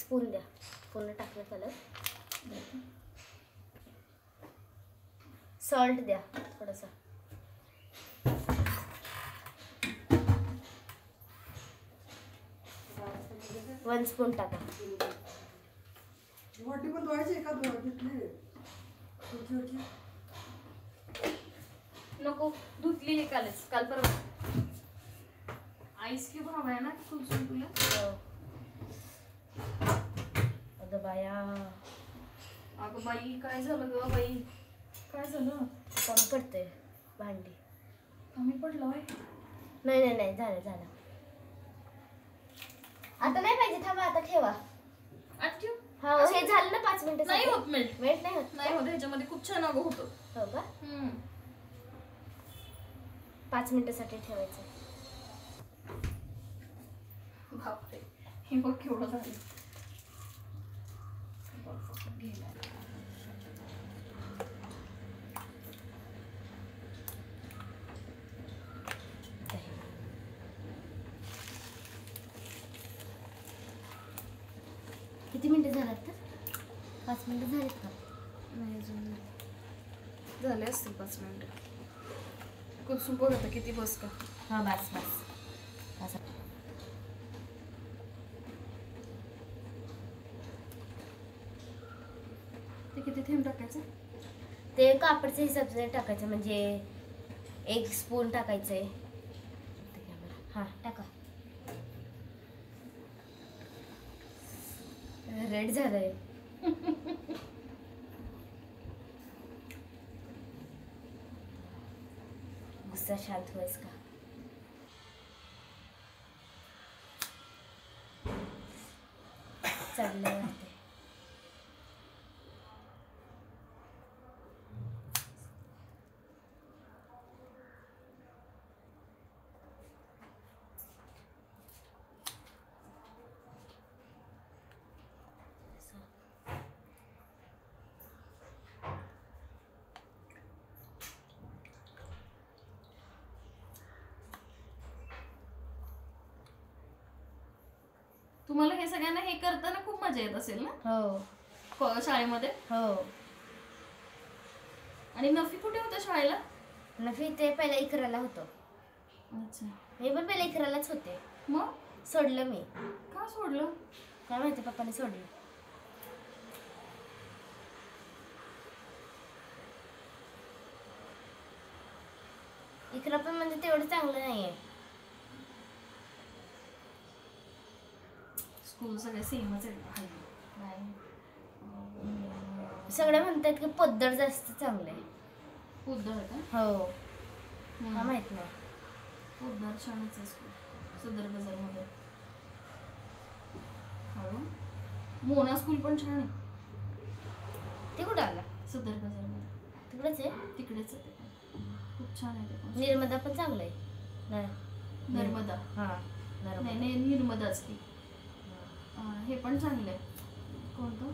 Spoon द्या. पूर्ण टाकलं कलर. सॉल्ट द्या थोडासा. वन स्पून टाका. वाटी पण धुवायची का धुतली? नको, धुतली कालच, काल परवा. आईस क्यूब हवाय ना कुलसून तुला? अगं बाया, अगं बाई काय झालं ग बाई? काय झालं? कमी पडतंय भांडी. कमी पडलं बाई? नाही नाही नाही, झालं झालं. आता नाही पाहिजे, थांबा आता ठेवा. ठेव. हा हे झालं ना 5 मिनिटं. नाही होत मेल्ट. वेट नाही होत. नाही होत, ह्याच्यामध्ये खूप छान अगं होतं. हो का? 5 मिनिटासाठी ठेवायचं. बापरे, हे बघ केवढं झालं. किती मिनिटं झालात तर? 5 मिनिटं झालीत का? नाही अजून झाले असतील 5 मिनिटं. कुलसून बघ आता किती बस का. हा बस बस. असं ते किती थेंब टाकायचं? ते कापडच्या हिसाबाने टाकायचं, म्हणजे 1 स्पून टाकायचंय. हा टाका. रेड झालंय. गुस्सा शांत व्हायच का? चढलं वाटते. तुम्हाला हे सगळ्यांना हे करताना खूप मजा येत असेल ना? हो शाळेमध्ये. हो. आणि नफी कुठे होता शाळेला? नफी ते पहिला इकराला होतो. अच्छा. मी पण पहिला इकरालाच होते. मग सोडलं मी. का सोडलं? काय माहिती, पप्पाने सोडलं. इकरा पण म्हणजे तेवढं चांगलं नाहीये. स्कूल सगळे सेमच आहेत. सगळे म्हणतात की पद्धत जास्त चांगलं आहे. पोद्दार का? हो. मला माहित नाही. पोद्दार छानच आहे स्कूल. सदर बाजारमध्ये. हो. मोना स्कूल पण छान आहे. ते कुठं आला? सदर बाजारमध्ये. तिकडेच आहे? तिकडेच आहे. खूप छान आहे ते पण. निर्मदा पण चांगलं आहे. नर्मदा. हा नाही नाही, निर्मदाच ती. हे पण चांगलं आहे. कोणतं?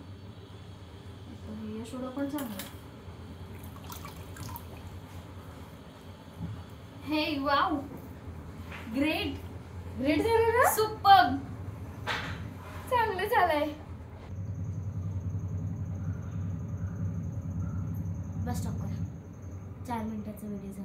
यशोदा पण चांगलं आहे. हे वाव, ग्रेट. ग्रेट झालं ना? सुपर. चांगलं झालंय. बस स्टॉप करा. 4 मिनिटाचा व्हिडिओ.